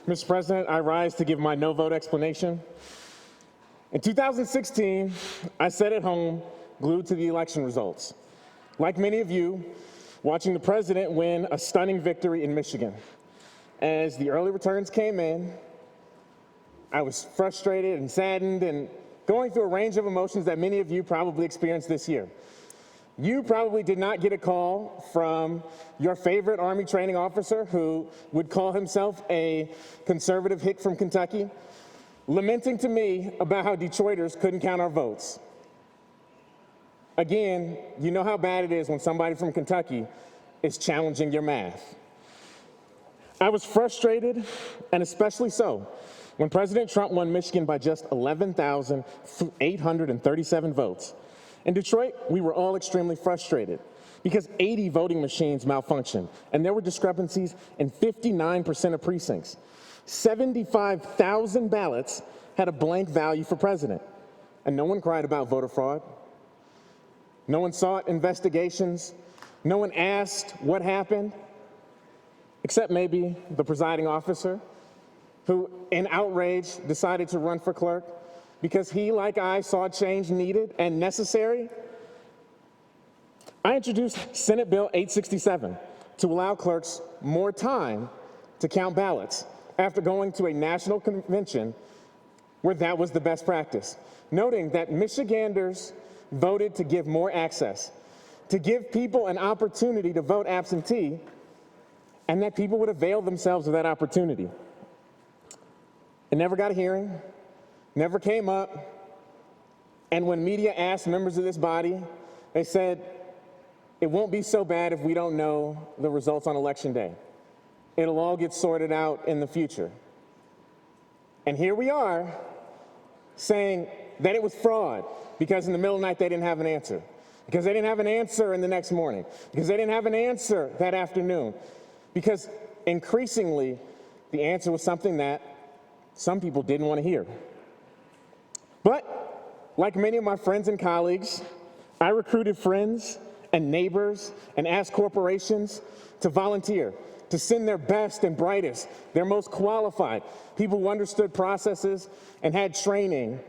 Mr. President, I rise to give my no vote explanation. In 2016, I sat at home glued to the election results. Like many of you, watching the president win a stunning victory in Michigan. As the early returns came in, I was frustrated and saddened and going through a range of emotions that many of you probably experienced this year. You probably did not get a call from your favorite Army training officer who would call himself a conservative hick from Kentucky, lamenting to me about how Detroiters couldn't count our votes. Again, you know how bad it is when somebody from Kentucky is challenging your math. I was frustrated, and especially so, when President Trump won Michigan by just 11,837 votes. In Detroit, we were all extremely frustrated because 80 voting machines malfunctioned, and there were discrepancies in 59% of precincts. 75,000 ballots had a blank value for president, and no one cried about voter fraud. No one sought investigations. No one asked what happened, except maybe the presiding officer, who, in outrage, decided to run for clerk because he, like I, saw change needed and necessary. I introduced Senate Bill 867 to allow clerks more time to count ballots after going to a national convention where that was the best practice, noting that Michiganders voted to give more access, to give people an opportunity to vote absentee, and that people would avail themselves of that opportunity. It never got a hearing, never came up, and when media asked members of this body, they said, it won't be so bad if we don't know the results on Election Day. It'll all get sorted out in the future. And here we are saying that it was fraud because in the middle of the night they didn't have an answer, because they didn't have an answer in the next morning, because they didn't have an answer that afternoon, because increasingly the answer was something that some people didn't want to hear. But like many of my friends and colleagues, I recruited friends and neighbors and asked corporations to volunteer, to send their best and brightest, their most qualified, people who understood processes and had training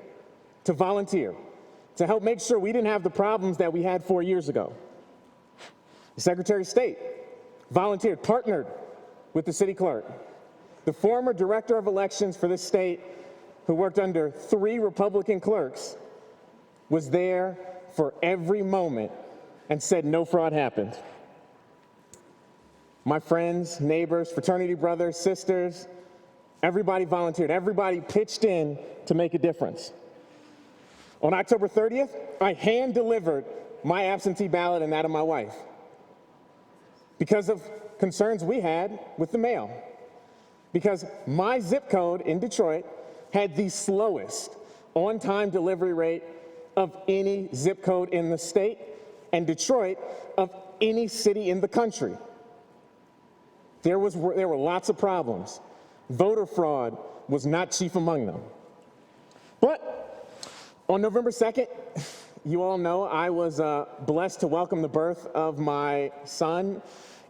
to volunteer, to help make sure we didn't have the problems that we had 4 years ago. The Secretary of State volunteered, partnered with the city clerk. The former director of elections for this state, who worked under 3 Republican clerks, was there for every moment and said no fraud happened. My friends, neighbors, fraternity brothers, sisters, everybody volunteered, everybody pitched in to make a difference. On October 30th, I hand-delivered my absentee ballot and that of my wife because of concerns we had with the mail. Because my zip code in Detroit had the slowest on-time delivery rate of any zip code in the state, and Detroit of any city in the country. There were lots of problems. Voter fraud was not chief among them. But on November 2nd, you all know I was blessed to welcome the birth of my son,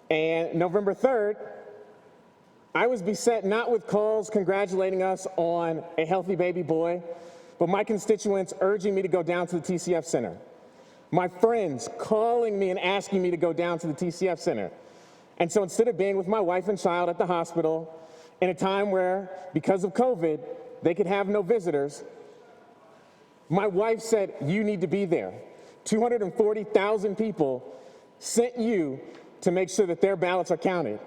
and November 3rd, I was beset not with calls congratulating us on a healthy baby boy, but my constituents urging me to go down to the TCF Center. My friends calling me and asking me to go down to the TCF Center. And so instead of being with my wife and child at the hospital in a time where, because of COVID, they could have no visitors, my wife said, you need to be there. 240,000 people sent you to make sure that their ballots are counted.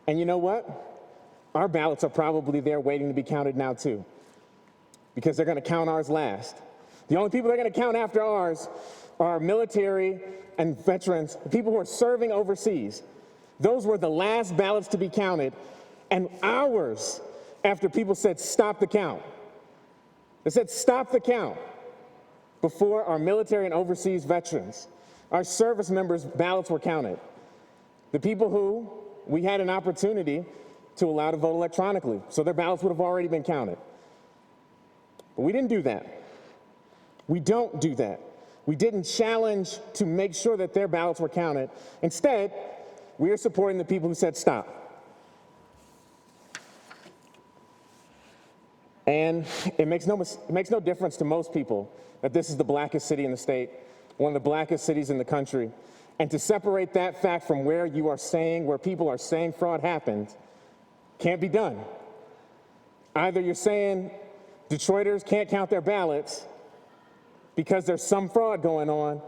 And you know what? Our ballots are probably there waiting to be counted now too, because they're going to count ours last. The only people they're going to count after ours are military and veterans, people who are serving overseas. Those were the last ballots to be counted, and hours after people said, stop the count. They said, stop the count before our military and overseas veterans, our service members' ballots were counted. The people who we had an opportunity to allow to vote electronically, so their ballots would have already been counted. But we didn't do that. We don't do that. We didn't challenge to make sure that their ballots were counted. Instead, we are supporting the people who said stop. And it makes no difference to most people that this is the blackest city in the state, one of the blackest cities in the country. And to separate that fact from where people are saying fraud happened, can't be done. Either you're saying Detroiters can't count their ballots because there's some fraud going on,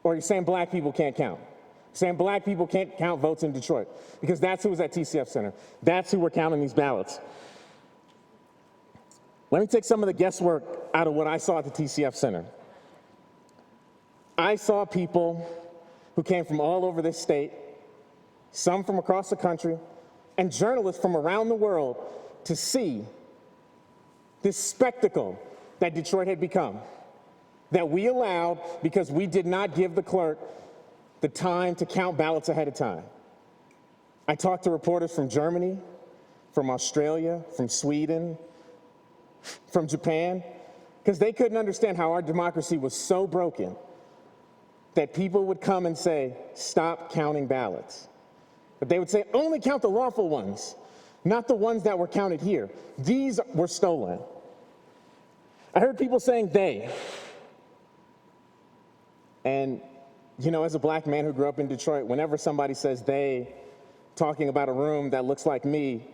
or you're saying black people can't count. Saying black people can't count votes in Detroit, because that's who was at TCF Center. That's who were counting these ballots. Let me take some of the guesswork out of what I saw at the TCF Center. I saw people who came from all over this state, some from across the country, and journalists from around the world to see this spectacle that Detroit had become, that we allowed because we did not give the clerk the time to count ballots ahead of time. I talked to reporters from Germany, from Australia, from Sweden, from Japan, because they couldn't understand how our democracy was so broken that people would come and say, stop counting ballots. But they would say, only count the lawful ones, not the ones that were counted here. These were stolen. I heard people saying they. And, you know, as a black man who grew up in Detroit, whenever somebody says they, talking about a room that looks like me,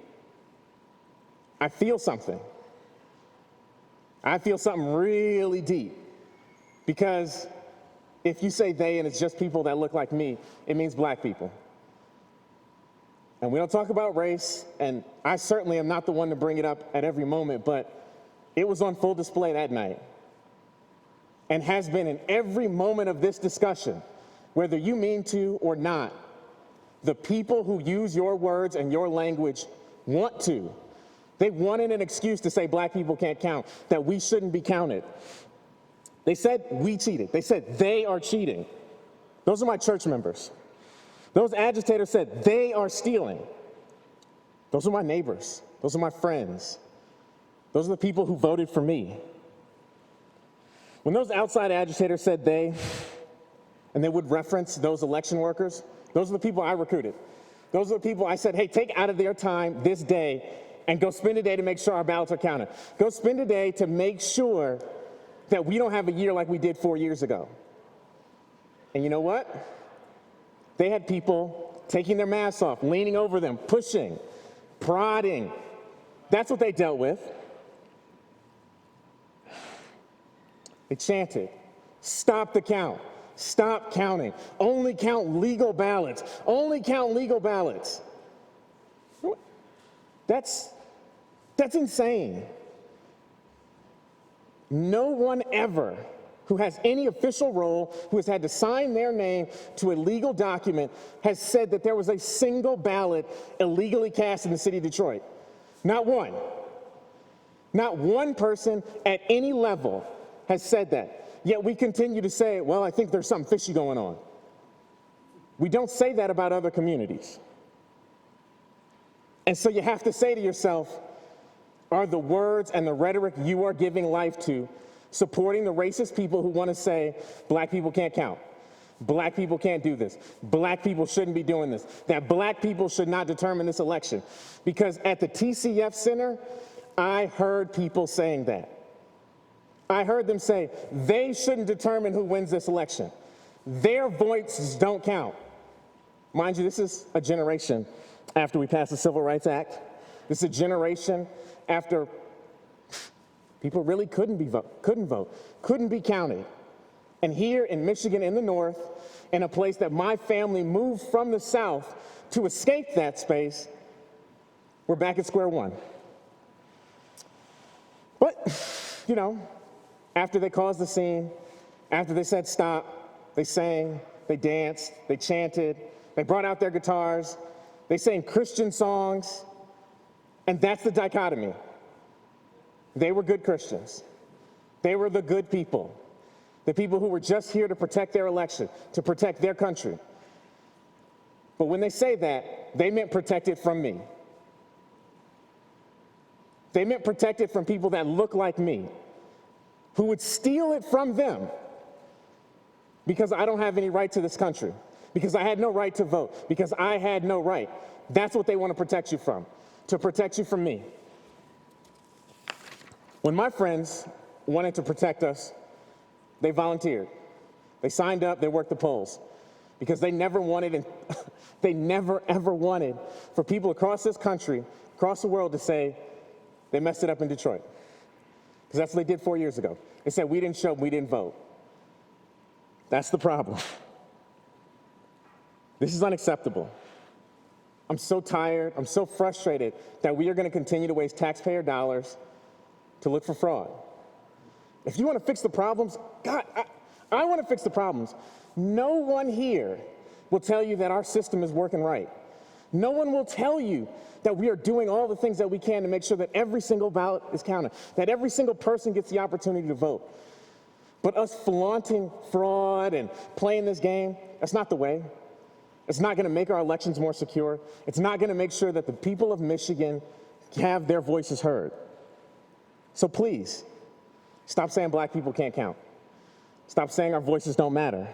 I feel something. I feel something really deep. Because if you say they and it's just people that look like me, it means black people. And we don't talk about race, and I certainly am not the one to bring it up at every moment, but it was on full display that night and has been in every moment of this discussion, whether you mean to or not. The people who use your words and your language want to. They wanted an excuse to say black people can't count, that we shouldn't be counted. They said we cheated. They said they are cheating. Those are my church members. Those agitators said they are stealing. Those are my neighbors. Those are my friends. Those are the people who voted for me. When those outside agitators said they, and they would reference those election workers, those are the people I recruited. Those are the people I said, hey, take out of their time this day and go spend a day to make sure our ballots are counted. Go spend a day to make sure that we don't have a year like we did 4 years ago. And you know what? They had people taking their masks off, leaning over them, pushing, prodding. That's what they dealt with. They chanted, stop the count, stop counting, only count legal ballots, only count legal ballots. That's insane. No one ever who has any official role, who has had to sign their name to a legal document, has said that there was a single ballot illegally cast in the city of Detroit. Not one. Not one person at any level has said that. Yet we continue to say, well, I think there's something fishy going on. We don't say that about other communities. And so you have to say to yourself, are the words and the rhetoric you are giving life to supporting the racist people who want to say black people can't count, black people can't do this, black people shouldn't be doing this, that black people should not determine this election? Because at the TCF Center, I heard people saying that. I heard them say they shouldn't determine who wins this election. Their voices don't count. Mind you, this is a generation after we passed the Civil Rights Act. This is a generation after people really couldn't vote, couldn't be counted. And here in Michigan, in the north, in a place that my family moved from the south to escape that space, we're back at square one. But, you know, after they caused the scene, after they said stop, they sang, they danced, they chanted, they brought out their guitars, they sang Christian songs, and that's the dichotomy. They were good Christians. They were the good people, the people who were just here to protect their election, to protect their country. But when they say that, they meant protect it from me. They meant protect it from people that look like me, who would steal it from them because I don't have any right to this country, because I had no right to vote, because I had no right. That's what they want to protect you from, to protect you from me. When my friends wanted to protect us, they volunteered. They signed up, they worked the polls, because they never wanted, and they never ever wanted for people across this country, across the world to say they messed it up in Detroit. Because that's what they did 4 years ago. They said we didn't show up, we didn't vote. That's the problem. This is unacceptable. I'm so tired, I'm so frustrated that we are going to continue to waste taxpayer dollars to look for fraud. If you want to fix the problems, God, I want to fix the problems. No one here will tell you that our system is working right. No one will tell you that we are doing all the things that we can to make sure that every single ballot is counted, that every single person gets the opportunity to vote. But us flaunting fraud and playing this game, that's not the way. It's not going to make our elections more secure. It's not going to make sure that the people of Michigan have their voices heard. So please, stop saying black people can't count. Stop saying our voices don't matter.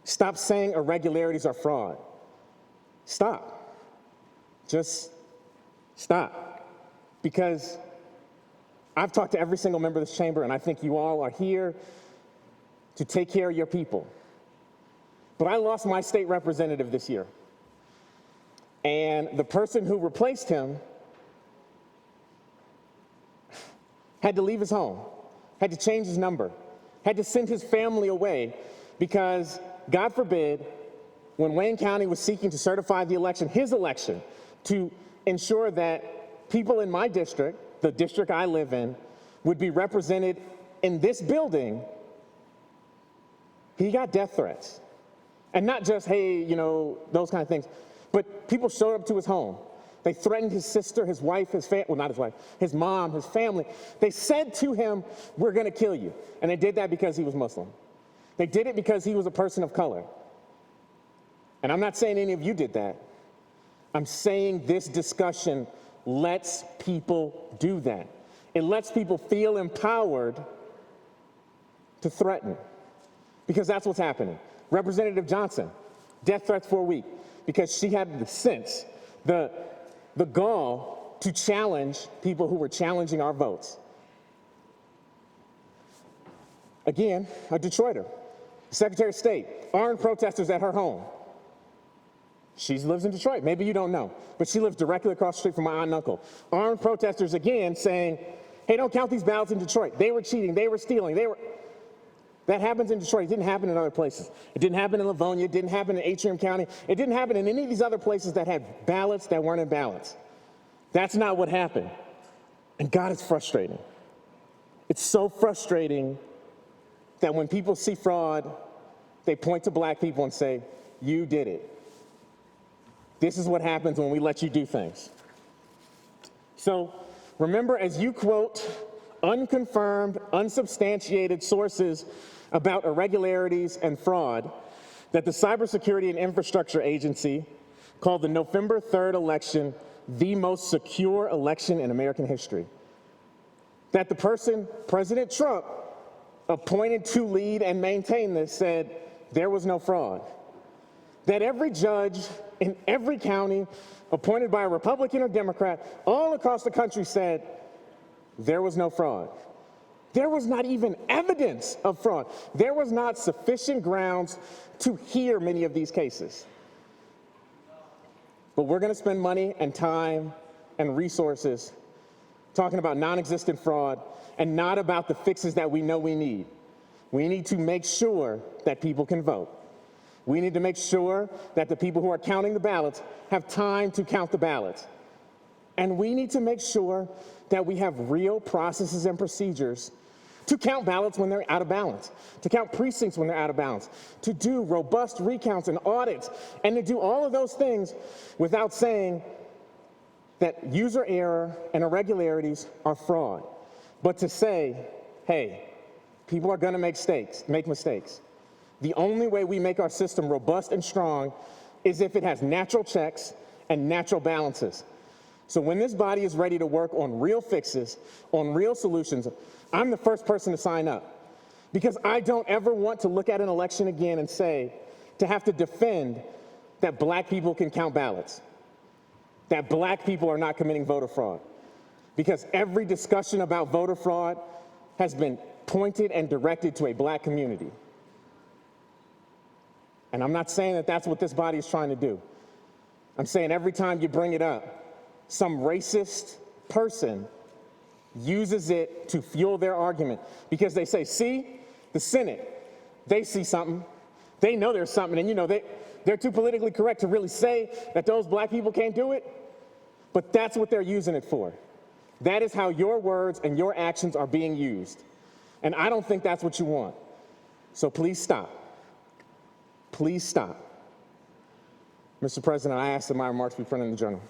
Stop saying irregularities are fraud. Stop. Just stop. Because I've talked to every single member of this chamber, and I think you all are here to take care of your people. But I lost my state representative this year. And the person who replaced him had to leave his home, had to change his number, had to send his family away because, God forbid, when Wayne County was seeking to certify the election, his election, to ensure that people in my district, the district I live in, would be represented in this building, he got death threats. And not just, hey, you know, those kind of things, but people showed up to his home. They threatened his sister, his wife, well, not his wife, his mom, his family. They said to him, we're going to kill you. And they did that because he was Muslim. They did it because he was a person of color. And I'm not saying any of you did that. I'm saying this discussion lets people do that. It lets people feel empowered to threaten, because that's what's happening. Representative Johnson, death threats for a week because she had the sense, the gall to challenge people who were challenging our votes. Again, a Detroiter, Secretary of State, armed protesters at her home. She lives in Detroit. Maybe you don't know, but she lives directly across the street from my aunt and uncle. Armed protesters again saying, hey, don't count these ballots in Detroit. They were cheating. They were stealing. That happens in Detroit. It didn't happen in other places. It didn't happen in Livonia. It didn't happen in Atrium County. It didn't happen in any of these other places that had ballots that weren't in ballots. That's not what happened. And God, it's frustrating. It's so frustrating that when people see fraud, they point to black people and say, you did it. This is what happens when we let you do things. So remember, as you quote unconfirmed, unsubstantiated sources about irregularities and fraud, that the Cybersecurity and Infrastructure Agency called the November 3rd election the most secure election in American history. That the person, President Trump, appointed to lead and maintain this, said there was no fraud. That every judge in every county, appointed by a Republican or Democrat, all across the country said there was no fraud. There was not even evidence of fraud. There was not sufficient grounds to hear many of these cases. But we're going to spend money and time and resources talking about non-existent fraud and not about the fixes that we know we need. We need to make sure that people can vote. We need to make sure that the people who are counting the ballots have time to count the ballots. And we need to make sure that we have real processes and procedures to count ballots when they're out of balance, to count precincts when they're out of balance, to do robust recounts and audits, and to do all of those things without saying that user error and irregularities are fraud, but to say, hey, people are going to make mistakes. The only way we make our system robust and strong is if it has natural checks and natural balances. So when this body is ready to work on real fixes, on real solutions, I'm the first person to sign up, because I don't ever want to look at an election again and say, to have to defend that black people can count ballots, that black people are not committing voter fraud. because every discussion about voter fraud has been pointed and directed to a black community. And I'm not saying that that's what this body is trying to do. I'm saying every time you bring it up, some racist person uses it to fuel their argument because they say, see, the Senate, they see something, they know there's something, and they're too politically correct to really say that those black people can't do it, but that's what they're using it for. That is how your words and your actions are being used. And I don't think that's what you want. So please stop. Please stop. Mr. President, I ask that my remarks be printed in the Journal.